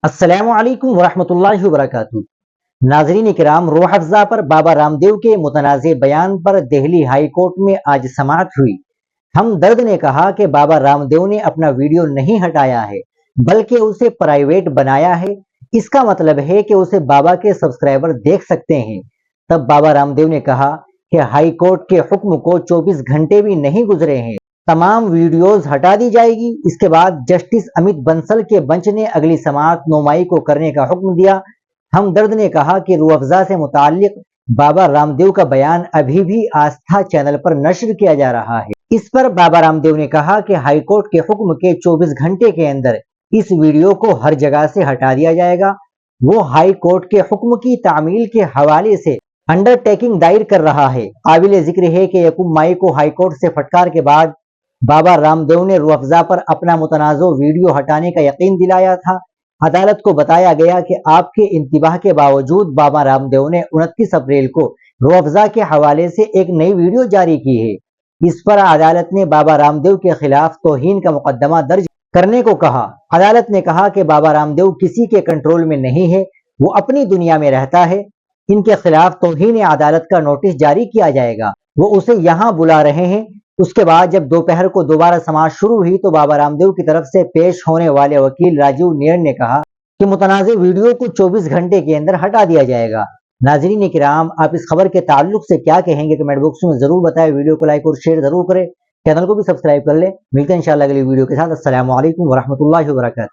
السلام علیکم ورحمۃ اللہ وبرکاتہ۔ ناظرین کرام، روح افزا پر بابا رام دیو کے متنازع بیان پر دہلی ہائی کورٹ میں آج سماعت ہوئی۔ ہم درد نے کہا کہ بابا رام دیو نے اپنا ویڈیو نہیں ہٹایا ہے بلکہ اسے پرائیویٹ بنایا ہے۔ اس کا مطلب ہے کہ اسے بابا کے سبسکرائبر دیکھ سکتے ہیں۔ تب بابا رام دیو نے کہا کہ ہائی کورٹ کے حکم کو 24 گھنٹے بھی نہیں گزرے ہیں، تمام ویڈیوز ہٹا دی جائے گی۔ اس کے بعد جسٹس امیت بنسل کے بنچ نے اگلی سماعت 9 مئی کو کرنے کا حکم دیا۔ ہمدرد نے کہا کہ روح افزا سے متعلق بابا رام دیو کا بیان ابھی بھی آستھا چینل پر نشر کیا جا رہا ہے۔ اس پر بابا رام دیو نے کہا کہ ہائی کورٹ کے حکم کے 24 گھنٹے کے اندر اس ویڈیو کو ہر جگہ سے ہٹا دیا جائے گا۔ وہ ہائی کورٹ کے حکم کی تعمیل کے حوالے سے انڈر ٹیکنگ دائر کر رہا ہے۔ قابل ذکر ہے کہ 1 مئی کو ہائی کورٹ سے پھٹکار کے بعد بابا رام دیو نے روح افزا پر اپنا متنازع ویڈیو ہٹانے کا یقین دلایا تھا۔ عدالت کو بتایا گیا کہ آپ کے انتباہ کے باوجود بابا رام دیو نے 29 اپریل کو روح افزا کے حوالے سے ایک نئی ویڈیو جاری کی ہے۔ اس پر عدالت نے بابا رام دیو کے خلاف توہین کا مقدمہ درج کرنے کو کہا۔ عدالت نے کہا کہ بابا رام دیو کسی کے کنٹرول میں نہیں ہے، وہ اپنی دنیا میں رہتا ہے۔ ان کے خلاف توہین عدالت کا نوٹس جاری کیا جائے گا۔ وہ اسے یہاں بلا رہے ہیں۔ اس کے بعد جب دوپہر کو دوبارہ سماعت شروع ہوئی تو بابا رام دیو کی طرف سے پیش ہونے والے وکیل راجیو نیئر نے کہا کہ متنازع ویڈیو کو 24 گھنٹے کے اندر ہٹا دیا جائے گا۔ ناظرین کرام، آپ اس خبر کے تعلق سے کیا کہیں گے کمنٹ باکس میں ضرور بتائیں۔ ویڈیو کو لائک اور شیئر ضرور کریں، چینل کو بھی سبسکرائب کر لیں۔ ملتے ہیں انشاءاللہ اگلی ویڈیو کے ساتھ۔ السلام علیکم ورحمۃ اللہ وبرکاتہ۔